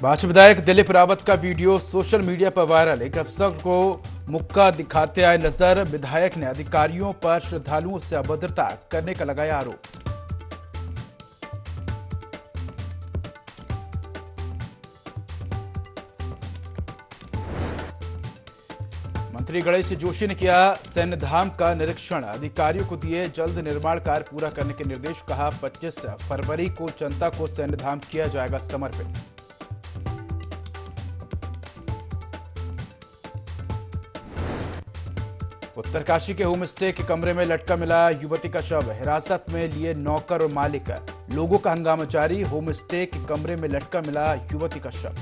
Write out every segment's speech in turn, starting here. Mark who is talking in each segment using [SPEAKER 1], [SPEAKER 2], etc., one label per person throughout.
[SPEAKER 1] भाजपा विधायक दिलीप रावत का video social media पर वायरल। एक अफसर को मुक्का दिखाते आए नजर। विधायक ने अधिकारियों पर श्रद्धालुओं से अभद्रता करने का लगाया आरोप। मंत्री गणेश जोशी ने किया सैन्यधाम का निरीक्षण। अधिकारियों को दिए जल्द निर्माण कार्य पूरा करने के निर्देश। कहा 25 फरवरी को जनता को सैन्यधाम किया जाएगा समर्पित। उत्तरकाशी के होम स्टे के कमरे में लटका मिला युवती का शव। हिरासत में लिए नौकर और मालिक। लोगों का हंगामा जारी। होम स्टे के कमरे में लटका मिला युवती का शव।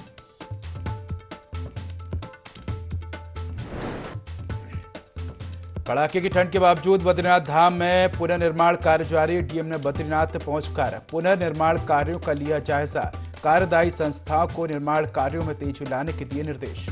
[SPEAKER 1] कड़ाके की ठंड के बावजूद बद्रीनाथ धाम में पुनर्निर्माण कार्य जारी। डीएम ने बद्रीनाथ पहुंचकर पुनर्निर्माण कार्यों का लिया जायजा। कार्यदायी संस्थाओं को निर्माण कार्यों में तेजी लाने के दिए निर्देश।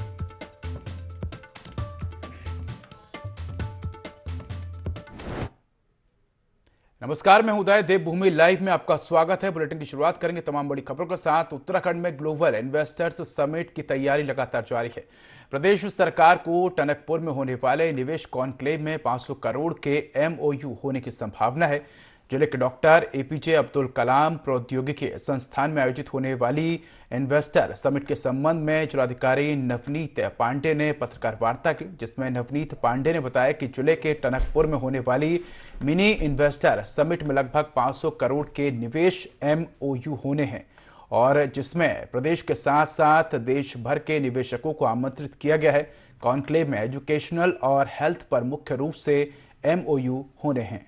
[SPEAKER 1] नमस्कार, मैं उदय। देवभूमि लाइव में आपका स्वागत है। बुलेटिन की शुरुआत करेंगे तमाम बड़ी खबरों के साथ। उत्तराखंड में ग्लोबल इन्वेस्टर्स समिट की तैयारी लगातार जारी है। प्रदेश सरकार को टनकपुर में होने वाले निवेश कॉन्क्लेव में 500 करोड़ के एमओयू होने की संभावना है। जिले के डॉक्टर एपीजे अब्दुल कलाम प्रौद्योगिकी संस्थान में आयोजित होने वाली इन्वेस्टर समिट के संबंध में जिलाधिकारी नवनीत पांडे ने पत्रकार वार्ता की, जिसमें नवनीत पांडे ने बताया कि जिले के टनकपुर में होने वाली मिनी इन्वेस्टर समिट में लगभग 500 करोड़ के निवेश एमओयू होने हैं और जिसमें प्रदेश के साथ साथ देश भर के निवेशकों को आमंत्रित किया गया है। कॉन्क्लेव में एजुकेशनल और हेल्थ पर मुख्य रूप से एमओयू होने हैं।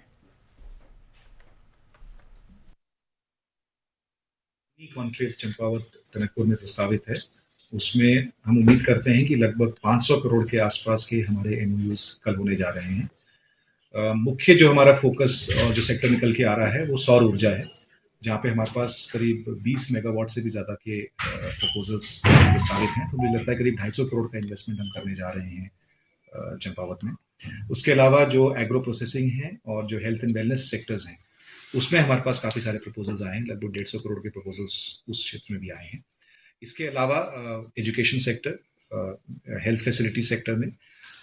[SPEAKER 2] कॉन्क्लेव चंपावत टनकपुर में प्रस्तावित है। उसमें हम उम्मीद करते हैं कि लगभग 500 करोड़ के आसपास के हमारे एमओयूज कल होने जा रहे हैं। मुख्य जो हमारा फोकस और जो सेक्टर निकल के आ रहा है वो सौर ऊर्जा है, जहाँ पे हमारे पास करीब 20 मेगावाट से भी ज़्यादा के प्रपोजल्स प्रस्तावित हैं। तो मुझे लगता है करीब 250 करोड़ का इन्वेस्टमेंट हम करने जा रहे हैं चंपावत में। उसके अलावा जो एग्रो प्रोसेसिंग है और जो हेल्थ एंड वेलनेस सेक्टर्स हैं, उसमें हमारे पास काफ़ी सारे प्रपोजल्स आए हैं। लगभग 150 करोड़ के प्रपोजल्स उस क्षेत्र में भी आए हैं। इसके अलावा education sector, health facility sector में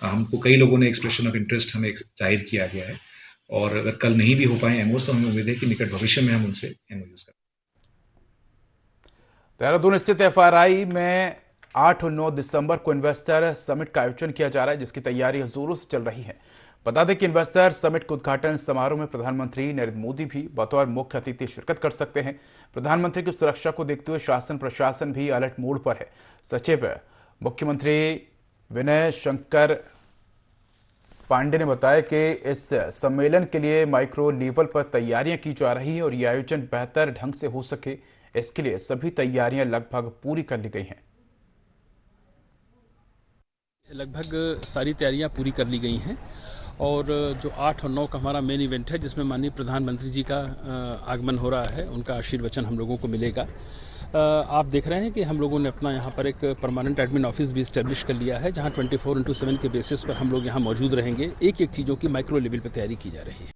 [SPEAKER 2] हमको कई लोगों ने एक्सप्रेशन ऑफ इंटरेस्ट हमें जाहिर किया गया है और अगर कल नहीं भी हो पाए एमओस तो हमें उम्मीद है कि निकट भविष्य में हम उनसे एमओयूज करें।
[SPEAKER 1] देहरादून स्थित एफआरआई में 8 और 9 दिसंबर को इन्वेस्टर समिट का आयोजन किया जा रहा है, जिसकी तैयारी जोरों से चल रही है। बता दें कि इन्वेस्टर समिट के उद्घाटन समारोह में प्रधानमंत्री नरेंद्र मोदी भी बतौर मुख्य अतिथि शिरकत कर सकते हैं। प्रधानमंत्री की सुरक्षा को देखते हुए शासन प्रशासन भी अलर्ट मोड पर है। सचिव मुख्यमंत्री विनय शंकर पांडे ने बताया कि इस सम्मेलन के लिए माइक्रो लेवल पर तैयारियां की जा रही हैं और ये आयोजन बेहतर ढंग से हो सके, इसके लिए सभी तैयारियां लगभग पूरी कर ली गई हैं।
[SPEAKER 3] लगभग सारी तैयारियां पूरी कर ली गई हैं और जो 8 और 9 का हमारा मेन इवेंट है, जिसमें माननीय प्रधानमंत्री जी का आगमन हो रहा है, उनका आशीर्वचन हम लोगों को मिलेगा। आप देख रहे हैं कि हम लोगों ने अपना यहाँ पर एक परमानेंट एडमिन ऑफिस भी इस्टेब्लिश कर लिया है, जहाँ 24/7 के बेसिस पर हम लोग यहाँ मौजूद रहेंगे। एक एक चीज़ों की माइक्रो लेवल पर तैयारी की जा रही है।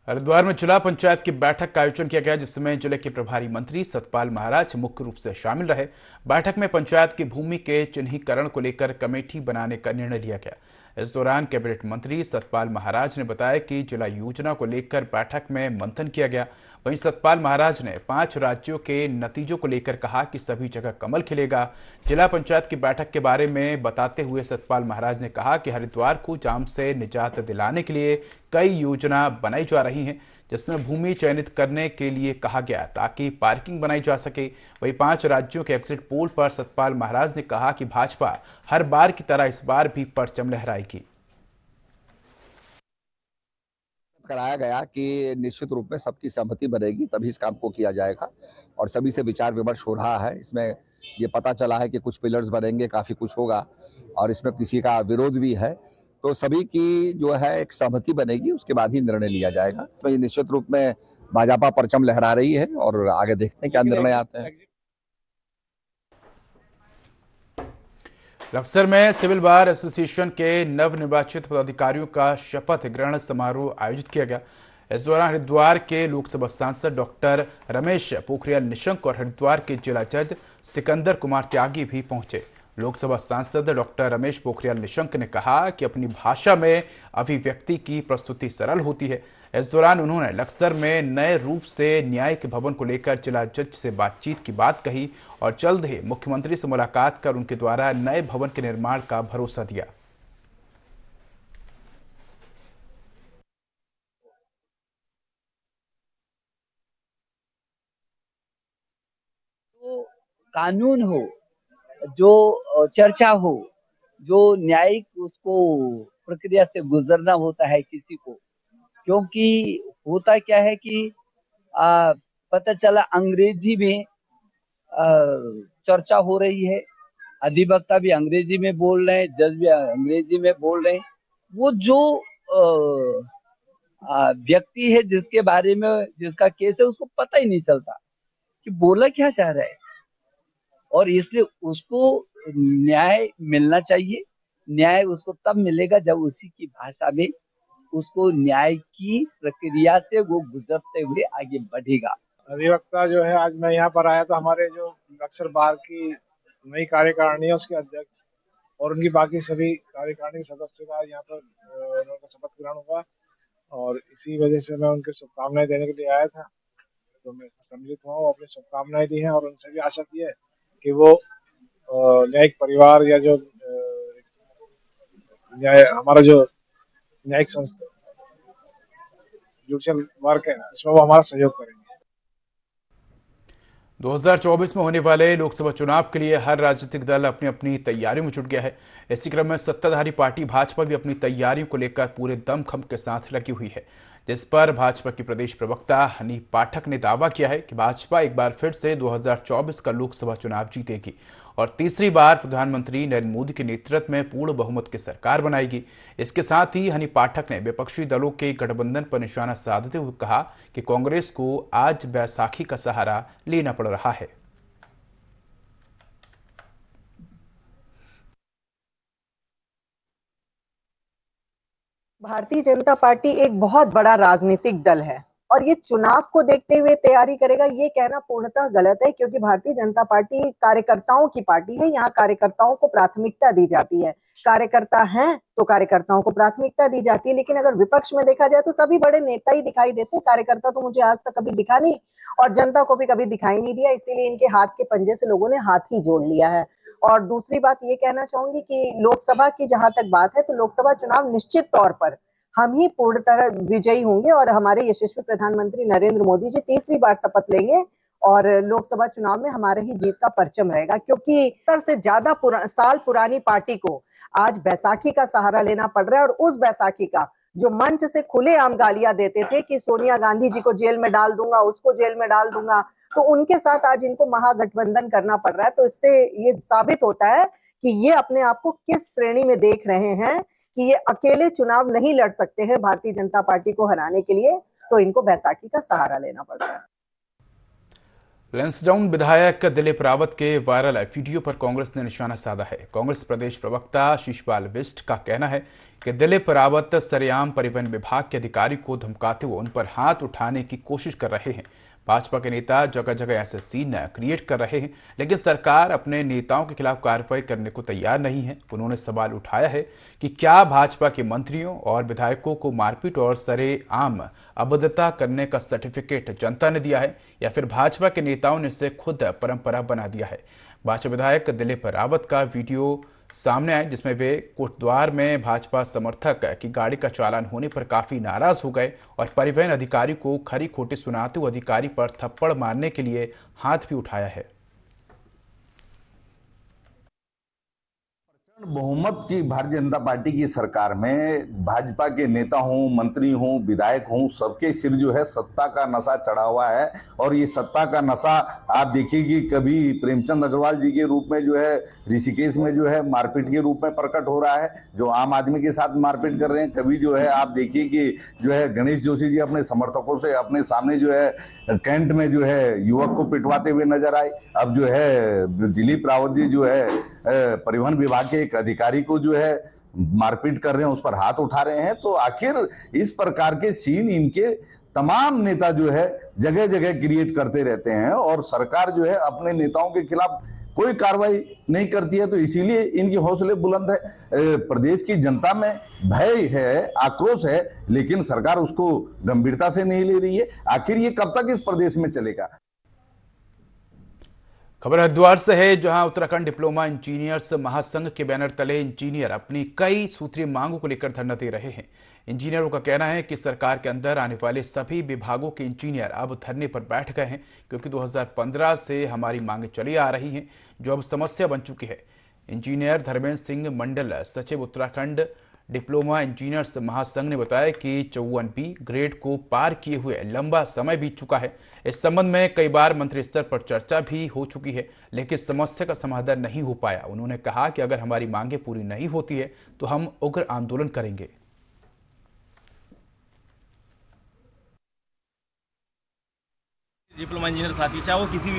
[SPEAKER 1] हरिद्वार में जिला पंचायत की बैठक का आयोजन किया गया, जिसमें जिले के प्रभारी मंत्री सतपाल महाराज मुख्य रूप से शामिल रहे। बैठक में पंचायत की भूमि के चिन्हीकरण को लेकर कमेटी बनाने का निर्णय लिया गया। इस दौरान कैबिनेट मंत्री सतपाल महाराज ने बताया कि जिला योजना को लेकर बैठक में मंथन किया गया। वहीं सतपाल महाराज ने 5 राज्यों के नतीजों को लेकर कहा कि सभी जगह कमल खिलेगा। जिला पंचायत की बैठक के बारे में बताते हुए सतपाल महाराज ने कहा कि हरिद्वार को जाम से निजात दिलाने के लिए कई योजना बनाई जा रही हैं, जिसमें भूमि चयनित करने के लिए कहा गया ताकि पार्किंग बनाई जा सके। वहीं 5 राज्यों के एग्जिट पोल पर सतपाल महाराज ने कहा कि भाजपा हर बार की तरह इस बार भी परचम लहराएगी।
[SPEAKER 4] कराया गया कि निश्चित रूप में सबकी सहमति बनेगी तभी इस काम को किया जाएगा और सभी से विचार विमर्श हो रहा है। इसमें ये पता चला है कि कुछ पिलर्स बनेंगे, काफी कुछ होगा और इसमें किसी का विरोध भी है, तो सभी की जो है एक सहमति बनेगी, उसके बाद ही निर्णय लिया जाएगा। तो ये निश्चित रूप में भाजपा परचम लहरा रही है और आगे देखते हैं क्या निर्णय आते हैं।
[SPEAKER 1] बक्सर में सिविल बार एसोसिएशन के नवनिर्वाचित पदाधिकारियों का शपथ ग्रहण समारोह आयोजित किया गया। इस दौरान हरिद्वार के लोकसभा सांसद डॉक्टर रमेश पोखरियाल निशंक और हरिद्वार के जिला जज सिकंदर कुमार त्यागी भी पहुंचे। लोकसभा सांसद डॉक्टर रमेश पोखरियाल निशंक ने कहा कि अपनी भाषा में अभिव्यक्ति की प्रस्तुति सरल होती है। इस दौरान उन्होंने लक्सर में नए रूप से न्यायिक भवन को लेकर जिला जज से बातचीत की बात कही और जल्द ही मुख्यमंत्री से मुलाकात कर उनके द्वारा नए भवन के निर्माण का भरोसा दिया।
[SPEAKER 5] तो कानून हो, जो चर्चा हो, जो न्यायिक उसको प्रक्रिया से गुजरना होता है किसी को, क्योंकि होता क्या है कि पता चला अंग्रेजी में चर्चा हो रही है, अधिवक्ता भी अंग्रेजी में बोल रहे हैं, जज भी अंग्रेजी में बोल रहे हैं। वो जो व्यक्ति है जिसके बारे में जिसका केस है उसको पता ही नहीं चलता कि बोला क्या चाह रहा है, और इसलिए उसको न्याय मिलना चाहिए। न्याय उसको तब मिलेगा जब उसी की भाषा में उसको न्याय की प्रक्रिया से वो गुजरते हुए आगे बढ़ेगा।
[SPEAKER 6] अधिवक्ता जो है, आज मैं यहाँ पर आया तो हमारे जो अक्सर बार की नई कार्यकारिणी है उसके अध्यक्ष और उनकी बाकी सभी कार्यकारिणी सदस्यों का यहाँ पर उनका शपथ ग्रहण हुआ, और इसी वजह से मैं उनके शुभकामनाएं देने के लिए आया था। तो मैं सम्मिलित हुआ, अपनी शुभकामनाएं दी हैं और उनसे भी आशा की है कि वो न्यायिक परिवार या जो हमारा जो न्यायिक संस्था जुडिशियल वर्क है इसमें वो हमारा सहयोग करेंगे।
[SPEAKER 1] 2024 में होने वाले लोकसभा चुनाव के लिए हर राजनीतिक दल अपनी अपनी तैयारियों में जुट गया है। इसी क्रम में सत्ताधारी पार्टी भाजपा भी अपनी तैयारियों को लेकर पूरे दमखम के साथ लगी हुई है, जिस पर भाजपा की प्रदेश प्रवक्ता हनी पाठक ने दावा किया है कि भाजपा एक बार फिर से 2024 का लोकसभा चुनाव जीतेगी और तीसरी बार प्रधानमंत्री नरेंद्र मोदी के नेतृत्व में पूर्ण बहुमत की सरकार बनाएगी। इसके साथ ही हनी पाठक ने विपक्षी दलों के गठबंधन पर निशाना साधते हुए कहा कि कांग्रेस को आज बैसाखी का सहारा लेना पड़ रहा है।
[SPEAKER 7] भारतीय जनता पार्टी एक बहुत बड़ा राजनीतिक दल है और ये चुनाव को देखते हुए तैयारी करेगा, ये कहना पूर्णतः गलत है, क्योंकि भारतीय जनता पार्टी कार्यकर्ताओं की पार्टी है। यहाँ कार्यकर्ताओं को प्राथमिकता दी जाती है। कार्यकर्ता हैं तो कार्यकर्ताओं को प्राथमिकता दी जाती है, लेकिन अगर विपक्ष में देखा जाए तो सभी बड़े नेता ही दिखाई देते हैं। कार्यकर्ता तो मुझे आज तक कभी दिखा नहीं और जनता को भी कभी दिखाई नहीं दिया, इसीलिए इनके हाथ के पंजे से लोगों ने हाथ ही जोड़ लिया है। और दूसरी बात ये कहना चाहूंगी कि लोकसभा की जहां तक बात है तो लोकसभा चुनाव निश्चित तौर पर हम ही पूर्ण तरह विजयी होंगे और हमारे यशस्वी प्रधानमंत्री नरेंद्र मोदी जी तीसरी बार शपथ लेंगे और लोकसभा चुनाव में हमारे ही जीत का परचम रहेगा, क्योंकि 70 से ज्यादा साल पुरानी पार्टी को आज बैसाखी का सहारा लेना पड़ रहा है। और उस बैसाखी का जो मंच से खुलेआम गालियां देते थे कि सोनिया गांधी जी को जेल में डाल दूंगा, उसको जेल में डाल दूंगा, तो उनके साथ आज इनको महागठबंधन करना पड़ रहा है। तो इससे ये साबित होता है कि ये अपने आप को किस श्रेणी में देख रहे हैं कि ये अकेले चुनाव नहीं लड़ सकते हैं भारतीय जनता पार्टी को हराने के लिए, तो इनको बैसाखी का सहारा लेना पड़ रहा है।
[SPEAKER 1] लैंसडाउन विधायक दिलीप रावत के वायरल वीडियो पर कांग्रेस ने निशाना साधा है। कांग्रेस प्रदेश प्रवक्ता शिशपाल बिष्ट का कहना है कि दिलीप रावत सरेआम परिवहन विभाग के अधिकारी को धमकाते हुए उन पर हाथ उठाने की कोशिश कर रहे हैं। भाजपा के नेता जगह जगह ऐसे सीन क्रिएट कर रहे हैं, लेकिन सरकार अपने नेताओं के खिलाफ कार्रवाई करने को तैयार नहीं है। उन्होंने सवाल उठाया है कि क्या भाजपा के मंत्रियों और विधायकों को मारपीट और सरेआम अभद्रता करने का सर्टिफिकेट जनता ने दिया है या फिर भाजपा के नेताओं ने इसे खुद परंपरा बना दिया है। भाजपा विधायक दिलीप रावत का वीडियो सामने आए जिसमें वे कोटद्वार में भाजपा समर्थक की गाड़ी का चालान होने पर काफी नाराज हो गए और परिवहन अधिकारी को खरी खोटी सुनाते हुए अधिकारी पर थप्पड़ मारने के लिए हाथ भी उठाया है।
[SPEAKER 8] बहुमत की भारतीय जनता पार्टी की सरकार में भाजपा के नेता हों, मंत्री हों, विधायक हों, सबके सिर जो है सत्ता का नशा चढ़ा हुआ है। और ये सत्ता का नशा आप देखिए कि कभी प्रेमचंद अग्रवाल जी के रूप में जो है ऋषिकेश में जो है मारपीट के रूप में प्रकट हो रहा है, जो आम आदमी के साथ मारपीट कर रहे हैं। कभी जो है आप देखिए कि जो है गणेश जोशी जी अपने समर्थकों से अपने सामने जो है कैंट में जो है युवक को पिटवाते हुए नजर आए। अब जो है दिलीप रावत जी जो है परिवहन विभाग के एक अधिकारी को जो है मारपीट कर रहे हैं, उस पर हाथ उठा रहे हैं। तो आखिर इस प्रकार के सीन इनके तमाम नेता जो है जगह जगह क्रिएट करते रहते हैं और सरकार जो है अपने नेताओं के खिलाफ कोई कार्रवाई नहीं करती है। तो इसीलिए इनकी हौसले बुलंद है। प्रदेश की जनता में भय है, आक्रोश है, लेकिन सरकार उसको गंभीरता से नहीं ले रही है। आखिर ये कब तक इस प्रदेश में चलेगा?
[SPEAKER 1] खबर हरिद्वार से है, जहां उत्तराखंड डिप्लोमा इंजीनियर्स महासंघ के बैनर तले इंजीनियर अपनी कई सूत्रीय मांगों को लेकर धरना दे रहे हैं। इंजीनियरों का कहना है कि सरकार के अंदर आने वाले सभी विभागों के इंजीनियर अब धरने पर बैठ गए हैं, क्योंकि 2015 से हमारी मांगें चली आ रही हैं, जो अब समस्या बन चुकी है। इंजीनियर धर्मेंद्र सिंह मंडल, सचिव उत्तराखंड डिप्लोमा इंजीनियर्स महासंघ ने बताया कि 54B ग्रेड को पार किए हुए लंबा समय बीत चुका है। इस संबंध में कई बार मंत्री स्तर पर चर्चा भी हो चुकी है, लेकिन समस्या का समाधान नहीं हो पाया। उन्होंने कहा कि अगर हमारी मांगें पूरी नहीं होती है तो हम उग्र आंदोलन करेंगे।
[SPEAKER 9] डिप्लोमा इंजीनियर साथी चाहे वो किसी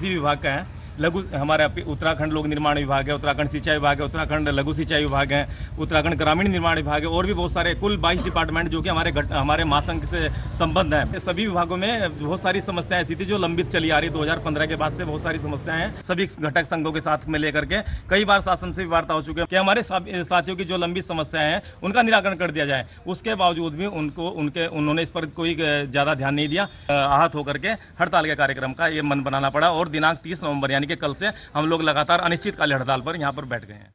[SPEAKER 9] विभाग का है, लघु हमारे उत्तराखंड लोक निर्माण विभाग है, उत्तराखंड सिंचाई विभाग है, उत्तराखंड लघु सिंचाई विभाग है, उत्तराखंड ग्रामीण निर्माण विभाग है और भी बहुत सारे कुल 22 डिपार्टमेंट जो कि हमारे महासंघ से संबद्ध हैं। सभी विभागों में बहुत सारी समस्याएं ऐसी थी जो लंबित चली आ रही। 2015 के बाद से बहुत सारी समस्याएं हैं। सभी घटक संघों के साथ में लेकर के कई बार शासन से भी वार्ता हो चुकी है कि हमारे साथियों की जो लंबित समस्याएं हैं उनका निराकरण कर दिया जाए। उसके बावजूद भी उन्होंने इस पर कोई ज्यादा ध्यान नहीं दिया। आहत होकर के हड़ताल के कार्यक्रम का ये मन बनाना पड़ा और दिनांक 30 नवंबर यानी कि कल से हम लोग लगातार अनिश्चितकालीन हड़ताल पर यहां पर बैठ गए हैं।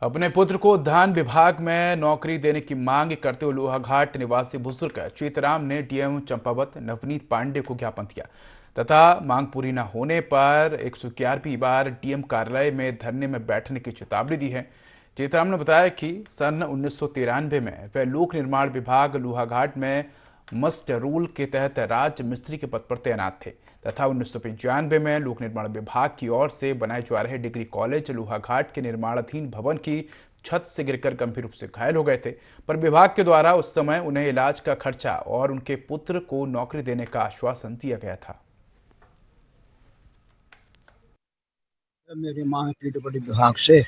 [SPEAKER 1] अपने पुत्र को उद्यान विभाग में नौकरी देने की मांग करते हुए लोहाघाट निवासी बुजुर्ग चेतराम ने डीएम चंपावत नवनीत पांडे को ज्ञापन दिया तथा मांग पूरी न होने पर 111वीं बार डीएम कार्यालय में धरने में बैठने की चेतावनी दी है। चेतराम ने बताया कि सन 1993 में वे लोक निर्माण विभाग लोहाघाट में मस्ट रूल के तहत राज्य मिस्त्री के पद पर तैनात थे तथा 1995 में लोक निर्माण विभाग की ओर से बनाए जा रहे डिग्री कॉलेज लोहाघाट के निर्माणाधीन भवन की छत से गिरकर गंभीर रूप से घायल हो गए थे, पर विभाग के द्वारा उस समय उन्हें इलाज का खर्चा और उनके पुत्र को नौकरी देने का आश्वासन दिया गया था।
[SPEAKER 10] मेरी मांग पीडब्ल्यूडी विभाग से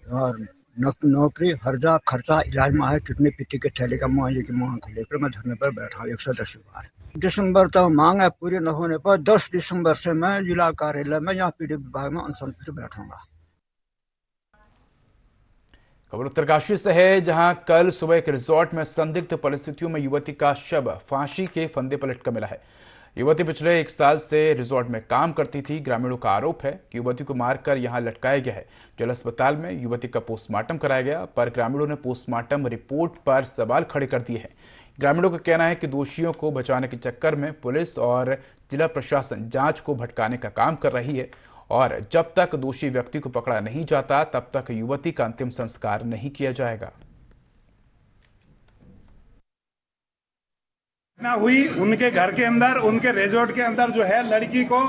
[SPEAKER 10] और नौकरी, हर्जा, खर्चा, इलाज में है कितने पिट्टी के थैले का मुआवजे की मांग को लेकर मैं धरने पर बैठा हूँ 110 बार। दिसंबर तक मांग है, पूरी न होने पर 10 दिसंबर से मैं जिला कार्यालय में यहाँ पीडी विभाग में अनशन पर बैठूंगा।
[SPEAKER 1] खबर उत्तरकाशी से है, जहां कल सुबह एक रिजॉर्ट में संदिग्ध परिस्थितियों में युवती का शव फांसी के फंदे पर लटका मिला है। युवती पिछले 1 साल से रिजॉर्ट में काम करती थी। ग्रामीणों का आरोप है कि युवती को मारकर यहां लटकाया गया है। जिला अस्पताल में युवती का पोस्टमार्टम कराया गया, पर ग्रामीणों ने पोस्टमार्टम रिपोर्ट पर सवाल खड़े कर दिए हैं। ग्रामीणों का कहना है कि दोषियों को बचाने के चक्कर में पुलिस और जिला प्रशासन जांच को भटकाने का काम कर रही है और जब तक दोषी व्यक्ति को पकड़ा नहीं जाता तब तक युवती का अंतिम संस्कार नहीं किया जाएगा।
[SPEAKER 11] हुई उनके घर के अंदर, उनके रिजॉर्ट के अंदर जो है लड़की को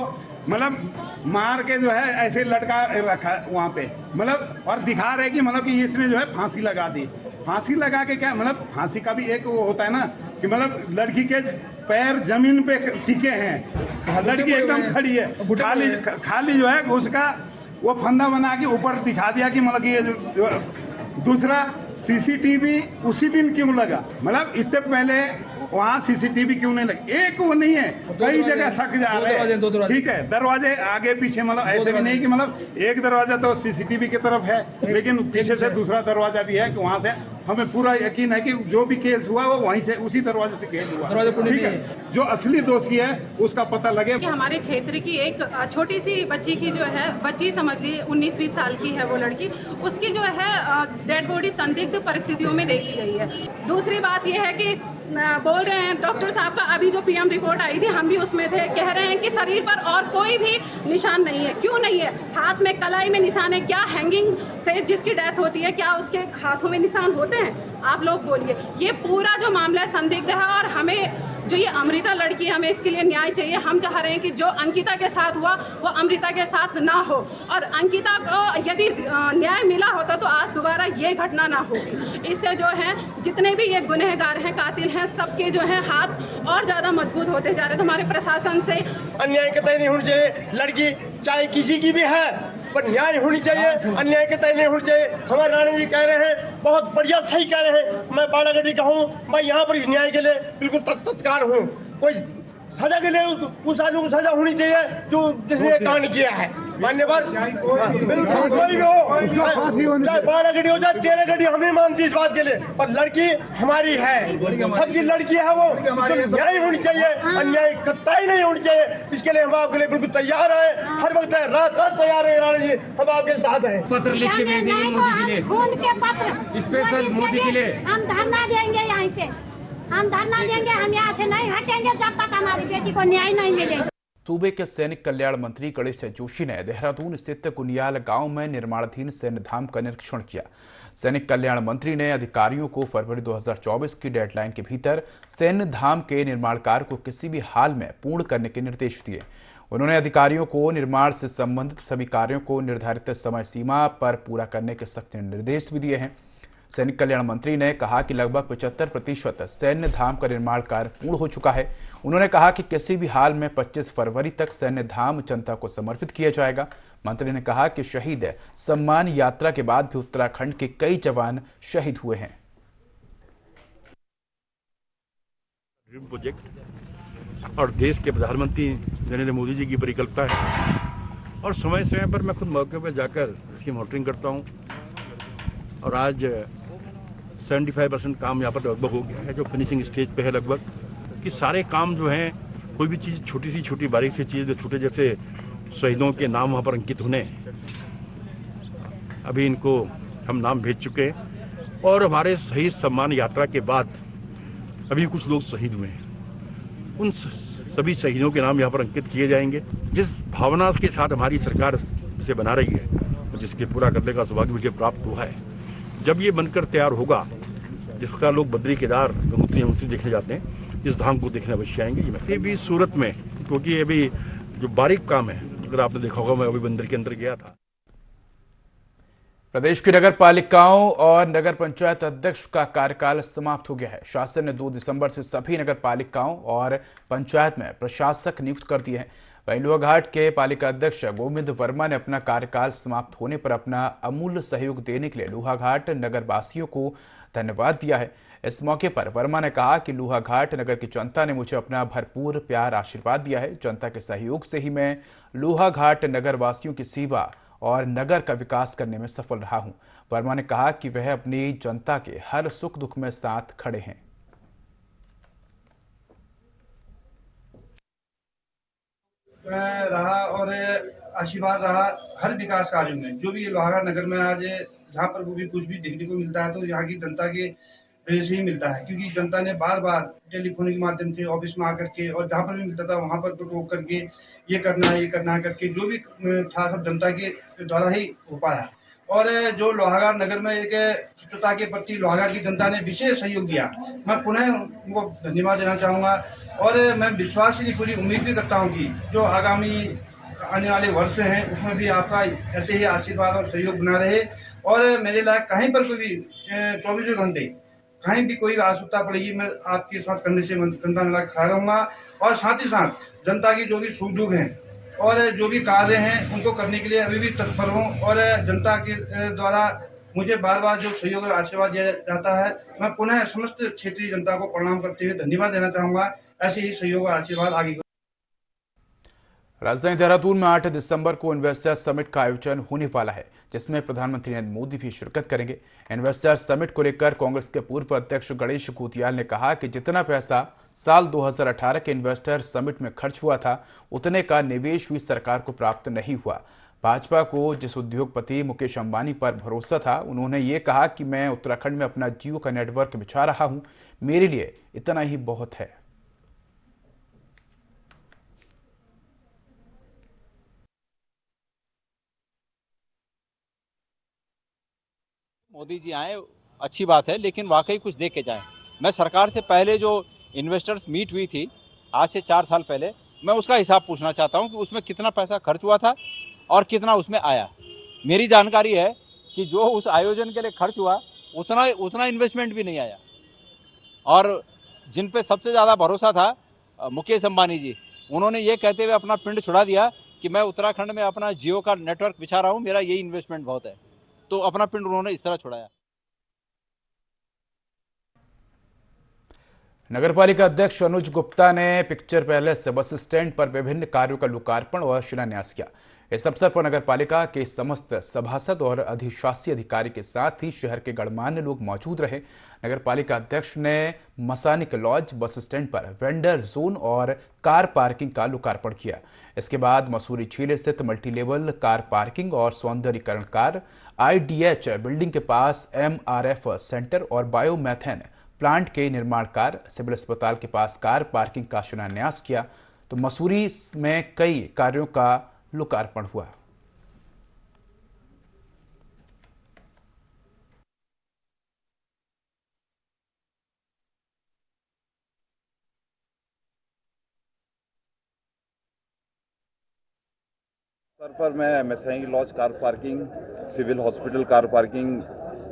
[SPEAKER 11] मतलब मार के जो है ऐसे लटका रखा वहां पे, मतलब और दिखा रहे कि मतलब कि इसने जो है फांसी लगा दी। फांसी लगा के क्या मतलब फांसी का भी एक वो होता है ना कि मतलब लड़की के पैर जमीन पे टिके हैं, लड़की एकदम खड़ी है, खाली जो है उसका वो फंदा बना के ऊपर दिखा दिया कि मतलब कि ये दूसरा सीसीटीवी उसी दिन क्यों लगा, मतलब इससे पहले वहाँ सीसीटीवी क्यों नहीं लगे? एक वो नहीं है, कई जगह शक जा रहे हैं। ठीक है, दरवाजे आगे पीछे, मतलब ऐसे भी नहीं कि मतलब एक दरवाजा तो सीसीटीवी की तरफ है लेकिन पीछे से दूसरा दरवाजा भी है कि वहाँ से हमें पूरा यकीन है कि जो भी केस हुआ वो वहीं से उसी दरवाजे से केस हुआ। ठीक है, जो असली दोषी है उसका पता लगे।
[SPEAKER 12] हमारे क्षेत्र की एक छोटी सी बच्ची की जो है, बच्ची समझ ली 19-20 साल की है वो लड़की, उसकी जो है डेड बॉडी संदिग्ध परिस्थितियों में देखी गई है। दूसरी बात यह है कि बोल रहे हैं डॉक्टर साहब का अभी जो पीएम रिपोर्ट आई थी हम भी उसमें थे, कह रहे हैं कि शरीर पर और कोई भी निशान नहीं है। क्यों नहीं है? हाथ में कलाई में निशान है क्या? हैंगिंग से जिसकी डेथ होती है क्या उसके हाथों में निशान होते हैं? आप लोग बोलिए। ये पूरा जो मामला है संदिग्ध है और हमें जो ये अमृता लड़की, हमें इसके लिए न्याय चाहिए। हम चाह रहे हैं कि जो अंकिता के साथ हुआ वो अमृता के साथ ना हो और अंकिता को यदि न्याय मिला होता तो आज दोबारा ये घटना ना होगी। इससे जो है जितने भी ये गुनहगार हैं, कातिल हैं, सबके जो है हाथ और ज्यादा मजबूत होते जा रहे हैं। तो हमारे प्रशासन से
[SPEAKER 13] अन्याय कतई नहीं होना चाहिए। लड़की चाहे किसी की भी है पर न्याय होनी चाहिए, अन्याय के तय नहीं होनी चाहिए। हमारे राणा जी कह रहे हैं, बहुत बढ़िया सही कह रहे हैं। मैं बालागढ़ी का हूँ, मैं यहाँ पर न्याय के लिए बिल्कुल तत्कार हूँ। कोई सजा के लिए उस आदमी को सजा होनी चाहिए जो जिसने कांड किया है। मान्यवर कोई भी हो, चाहे बालागढ़ी हो चाहे तेरागढ़ी, हमें मानती इस बात के लिए, पर लड़की हमारी है, सबकी लड़की है, वो न्याय होनी चाहिए, अन्याय कतई नहीं होनी चाहिए। इसके लिए हम आपके लिए बिल्कुल तैयार है, हर वक्त है, रात रात तैयार है राणा जी, हम आपके साथ हैं।
[SPEAKER 14] पत्र लिख के भेजेंगे मोदी के लिए, खून के पत्र स्पेशल मोदी के लिए हम धरना देंगे। यहाँ पे हम धरना देंगे, हम यहाँ से नहीं हटेंगे जब तक हमारी बेटी को न्याय नहीं मिलेगा।
[SPEAKER 1] सूबे के सैनिक कल्याण मंत्री गणेश जोशी ने देहरादून स्थित कुनियाल गांव में निर्माणाधीन सैन्य धाम का निरीक्षण किया। सैनिक कल्याण मंत्री ने अधिकारियों को फरवरी 2024 की डेडलाइन के भीतर सैन्य धाम के निर्माण कार्य को किसी भी हाल में पूर्ण करने के निर्देश दिए। उन्होंने अधिकारियों को निर्माण से संबंधित सभी कार्यों को निर्धारित समय सीमा पर पूरा करने के सख्त निर्देश भी दिए हैं। सैनिक कल्याण मंत्री ने कहा कि लगभग 75% सैन्य धाम का निर्माण कार्य पूर्ण हो चुका है। उन्होंने कहा कि किसी भी हाल में 25 फरवरी तक सैन्य धाम जनता को समर्पित किया जाएगा। मंत्री ने कहा कि शहीद सम्मान यात्रा के बाद भी उत्तराखंड के कई जवान शहीद हुए हैं।
[SPEAKER 15] ड्रीम प्रोजेक्ट और देश के प्रधानमंत्री नरेंद्र मोदी जी की परिकल्पना है और समय समय पर मैं खुद मौके पर जाकर इसकी मॉनिटरिंग करता हूँ। और आज 75% काम यहाँ पर लगभग हो गया है, जो फिनिशिंग स्टेज पे है लगभग, कि सारे काम जो हैं, कोई भी चीज़ छोटी बारीक सी चीज़, छोटे जैसे शहीदों के नाम वहाँ पर अंकित होने, अभी इनको हम नाम भेज चुके हैं। और हमारे शहीद सम्मान यात्रा के बाद अभी कुछ लोग शहीद हुए हैं, उन सभी शहीदों के नाम यहाँ पर अंकित किए जाएंगे। जिस भावना के साथ हमारी सरकार इसे बना रही है, जिसके पूरा करने का सौभाग्य मुझे प्राप्त हुआ है, जब ये बनकर तैयार होगा, जिसका लोग बद्री केदार गंगोत्री देखने जाते हैं, जिस धाम को देखने अवश्य आएंगे। ये भी सूरत में, क्योंकि अभी जो बारीक काम है, अगर आपने देखा होगा, मैं अभी मंदिर के अंदर गया था।
[SPEAKER 1] प्रदेश की नगर पालिकाओं और नगर पंचायत अध्यक्ष का कार्यकाल समाप्त हो गया है। शासन ने 2 दिसंबर से सभी नगर पालिकाओं और पंचायत में प्रशासक नियुक्त कर दिए हैं। वहीं लोहाघाट के पालिका अध्यक्ष गोविंद वर्मा ने अपना कार्यकाल समाप्त होने पर अपना अमूल्य सहयोग देने के लिए लोहाघाट नगर वासियों को धन्यवाद दिया है। इस मौके पर वर्मा ने कहा कि लोहाघाट नगर की जनता ने मुझे अपना भरपूर प्यार आशीर्वाद दिया है। जनता के सहयोग से ही मैं लोहाघाट नगर वासियों की सेवा और नगर का विकास करने में सफल रहा हूं। वर्मा ने कहा कि वह अपनी जनता के हर सुख दुख में साथ खड़े हैं।
[SPEAKER 16] रहा और आशीर्वाद रहा हर विकास कार्यों में। जो भी लोहाघाट नगर में आज जहाँ पर भी कुछ भी देखने को मिलता है तो यहाँ की जनता के वजह से ही मिलता है, क्योंकि जनता ने बार बार टेलीफोन के माध्यम से ऑफिस में आकर के और जहाँ पर भी मिलता था वहाँ पर रोक करके ये करना है करके जो भी था सब जनता के द्वारा ही हो पाया। और जो लोहाघाट नगर में एक स्वच्छता के प्रति लोहाघाट की जनता ने विशेष सहयोग दिया, मैं पुनः उनको धन्यवाद देना चाहूँगा। और मैं विश्वास की पूरी उम्मीद भी करता हूँ कि जो आगामी आने वाले वर्ष हैं उसमें भी आपका ऐसे ही आशीर्वाद और सहयोग बना रहे। और मेरे लायक कहीं पर कोई भी 24 घंटे कहीं भी कोई आवश्यकता पड़ेगी, मैं आपके साथ कंधे से कंधा मिला खड़ा रहूँगा। और साथ ही साथ जनता की जो भी सुख दुख हैं और जो भी कार्य हैं उनको करने के लिए अभी भी तत्पर हूँ। और जनता के द्वारा मुझे बार बार जो सहयोग और आशीर्वाद दिया जाता है, मैं पुनः समस्त क्षेत्रीय जनता को प्रणाम करते हुए धन्यवाद देना चाहूँगा। ऐसे ही सहयोग और आशीर्वाद आगे।
[SPEAKER 1] राजधानी देहरादून में 8 दिसंबर को इन्वेस्टर्स समिट का आयोजन होने वाला है, जिसमें प्रधानमंत्री नरेंद्र मोदी भी शिरकत करेंगे। इन्वेस्टर्स समिट को लेकर कांग्रेस के पूर्व अध्यक्ष गणेश घोटियाल ने कहा कि जितना पैसा साल 2018 के इन्वेस्टर समिट में खर्च हुआ था, उतने का निवेश भी सरकार को प्राप्त नहीं हुआ। भाजपा को जिस उद्योगपति मुकेश अंबानी पर भरोसा था, उन्होंने ये कहा कि मैं उत्तराखंड में अपना जियो का नेटवर्क बिछा रहा हूं, मेरे लिए इतना ही बहुत है।
[SPEAKER 17] मोदी जी आए, अच्छी बात है, लेकिन वाकई कुछ देख के जाएं। मैं सरकार से पहले जो इन्वेस्टर्स मीट हुई थी आज से 4 साल पहले, मैं उसका हिसाब पूछना चाहता हूं कि उसमें कितना पैसा खर्च हुआ था और कितना उसमें आया। मेरी जानकारी है कि जो उस आयोजन के लिए खर्च हुआ उतना इन्वेस्टमेंट भी नहीं आया। और जिन पे सबसे ज़्यादा भरोसा था मुकेश अंबानी जी, उन्होंने ये कहते हुए अपना पिंड छुड़ा दिया कि मैं उत्तराखंड में अपना जियो का नेटवर्क बिछा रहा हूँ, मेरा यही इन्वेस्टमेंट बहुत है। तो अपना पिंड उन्होंने इस तरह छुड़ाया।
[SPEAKER 1] नगरपालिका अध्यक्ष अनुज गुप्ता ने पिक्चर पैलेस बस स्टैंड पर विभिन्न कार्यों का लोकार्पण और शिलान्यास किया। इस अवसर पर नगरपालिका के समस्त सभासद और अधिशासी अधिकारी के साथ ही शहर के गणमान्य लोग मौजूद रहे। नगरपालिका अध्यक्ष ने मसानिक लॉज बस स्टैंड पर वेंडर जोन और कार पार्किंग का लोकार्पण किया। इसके बाद मसूरी झील स्थित मल्टीलेवल कार पार्किंग और सौंदर्यीकरण कार, IDH बिल्डिंग के पास MRF सेंटर और बायोमेथेन प्लांट के निर्माण कार्य, सिविल अस्पताल के पास कार पार्किंग का शिलान्यास किया। तो मसूरी में कई कार्यों का लोकार्पण हुआ।
[SPEAKER 18] स्तर पर मैं Masonic lodge car parking, civil hospital car parking,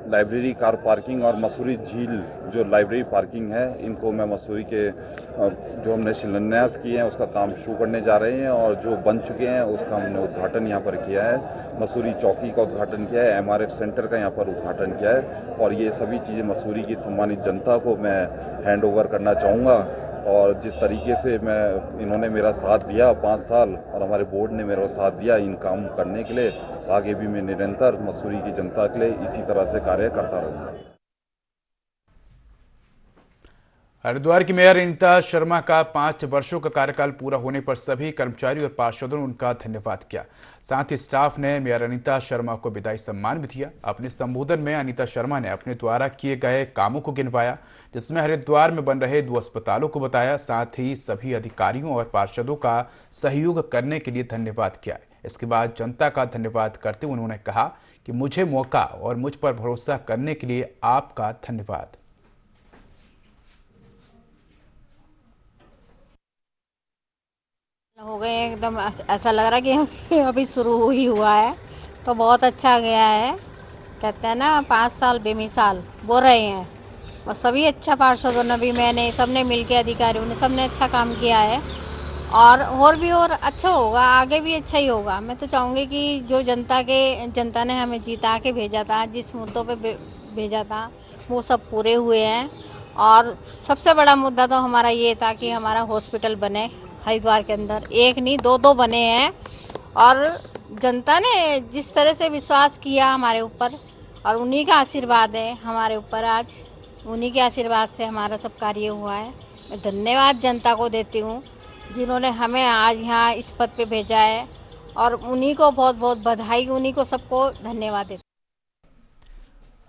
[SPEAKER 18] library car parking और मसूरी झील जो लाइब्रेरी पार्किंग है, इनको मैं मसूरी के जो हमने शिलान्यास किए हैं उसका काम शुरू करने जा रहे हैं और जो बन चुके हैं उसका हमने उद्घाटन यहाँ पर किया है। मसूरी चौकी का उद्घाटन किया है, MRF सेंटर का यहाँ पर उद्घाटन किया है और ये सभी चीज़ें मसूरी की सम्मानित जनता को मैं हैंड ओवर करना चाहूँगा। और जिस तरीके से इन्होंने मेरा साथ दिया 5 साल और हमारे बोर्ड ने मेरा साथ दिया इन काम करने के लिए, आगे भी मैं निरंतर मसूरी की जनता के लिए इसी तरह से कार्य करता रहूँगा।
[SPEAKER 1] हरिद्वार की मेयर अनीता शर्मा का 5 वर्षों का कार्यकाल पूरा होने पर सभी कर्मचारी और पार्षदों ने उनका धन्यवाद किया। साथ ही स्टाफ ने मेयर अनीता शर्मा को विदाई सम्मान भी दिया। अपने संबोधन में अनीता शर्मा ने अपने द्वारा किए गए कामों को गिनवाया, जिसमें हरिद्वार में बन रहे 2 अस्पतालों को बताया। साथ ही सभी अधिकारियों और पार्षदों का सहयोग करने के लिए धन्यवाद किया। इसके बाद जनता का धन्यवाद करते हुए उन्होंने कहा कि मुझे मौका और मुझ पर भरोसा करने के लिए आपका धन्यवाद।
[SPEAKER 14] हो गए एकदम, ऐसा लग रहा है कि अभी शुरू ही हुआ है, तो बहुत अच्छा गया है। कहते हैं ना 5 साल बेमिसाल बोल रहे हैं, और सभी अच्छा पार्षदों ने भी, मैंने सबने मिलके, अधिकारियों ने सबने अच्छा काम किया है और भी और अच्छा होगा, आगे भी अच्छा ही होगा। मैं तो चाहूँगी कि जो जनता ने हमें जिता के भेजा था, जिस मुद्दों पे भेजा था वो सब पूरे हुए हैं। और सबसे बड़ा मुद्दा तो हमारा ये था कि हमारा हॉस्पिटल बने हरिद्वार के अंदर, 1 नहीं 2 बने हैं। और जनता ने जिस तरह से विश्वास किया हमारे ऊपर, और उन्हीं का आशीर्वाद है हमारे ऊपर, आज उन्हीं के आशीर्वाद से हमारा सब कार्य हुआ है। मैं धन्यवाद जनता को देती हूँ जिन्होंने हमें आज यहाँ इस पद पे भेजा है, और उन्हीं को बहुत बहुत बधाई, उन्हीं को सबको धन्यवाद देती हूँ।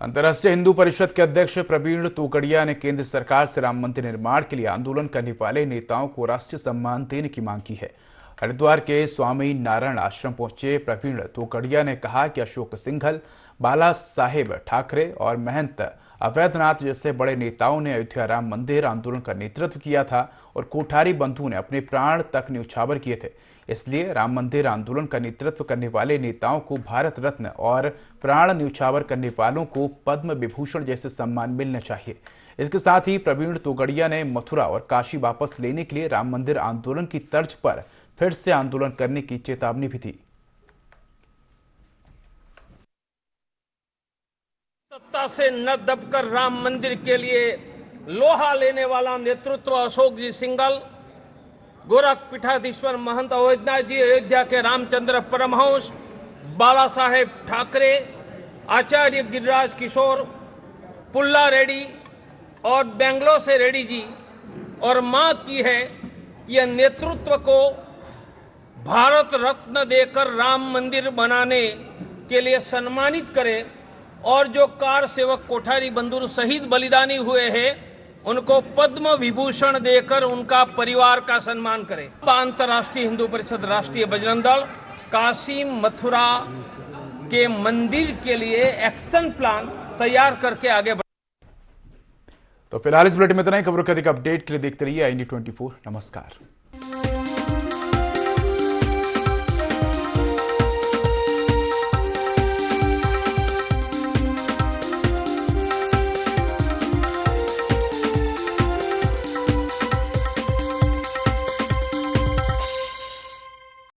[SPEAKER 1] अंतर्राष्ट्रीय हिंदू परिषद के अध्यक्ष प्रवीण तोगड़िया ने केंद्र सरकार से राम मंदिर निर्माण के लिए आंदोलन करने वाले नेताओं को राष्ट्रीय सम्मान देने की मांग की है। हरिद्वार के स्वामी नारायण आश्रम पहुंचे प्रवीण तोगड़िया ने कहा कि अशोक सिंघल, बाला साहेब ठाकरे और महंत अवैधनाथ जैसे बड़े नेताओं ने अयोध्या राम मंदिर आंदोलन का नेतृत्व किया था और कोठारी बंधु ने अपने प्राण तक न्यौछावर किए थे। इसलिए राम मंदिर आंदोलन का नेतृत्व करने वाले नेताओं को भारत रत्न और प्राण न्यौछावर करने वालों को पद्म विभूषण जैसे सम्मान मिलने चाहिए। इसके साथ ही प्रवीण तोगड़िया ने मथुरा और काशी वापस लेने के लिए राम मंदिर आंदोलन की तर्ज पर फिर से आंदोलन करने की चेतावनी भी दी।
[SPEAKER 19] सत्ता से न दबकर राम मंदिर के लिए लोहा लेने वाला नेतृत्व अशोक जी सिंघल, गोरख पीठाधीश्वर महंत अवैधनाथ जी, अयोध्या के रामचंद्र परमहंस, बाला साहेब ठाकरे, आचार्य गिरिराज किशोर, पुल्ला रेड्डी और बेंगलोर से रेड्डी जी, और मांग की है कि यह नेतृत्व को भारत रत्न देकर राम मंदिर बनाने के लिए सम्मानित करे, और जो कार सेवक कोठारी बंधु शहीद बलिदानी हुए हैं उनको पद्म विभूषण देकर उनका परिवार का सम्मान करे। अंतर्राष्ट्रीय हिंदू परिषद, राष्ट्रीय बजरंग दल काशी मथुरा के मंदिर के लिए एक्शन प्लान तैयार करके आगे बढ़े।
[SPEAKER 1] तो फिलहाल इस बुलेटिन में इतना ही। खबरों के अधिक अपडेट के लिए देखते रहिए i24। नमस्कार।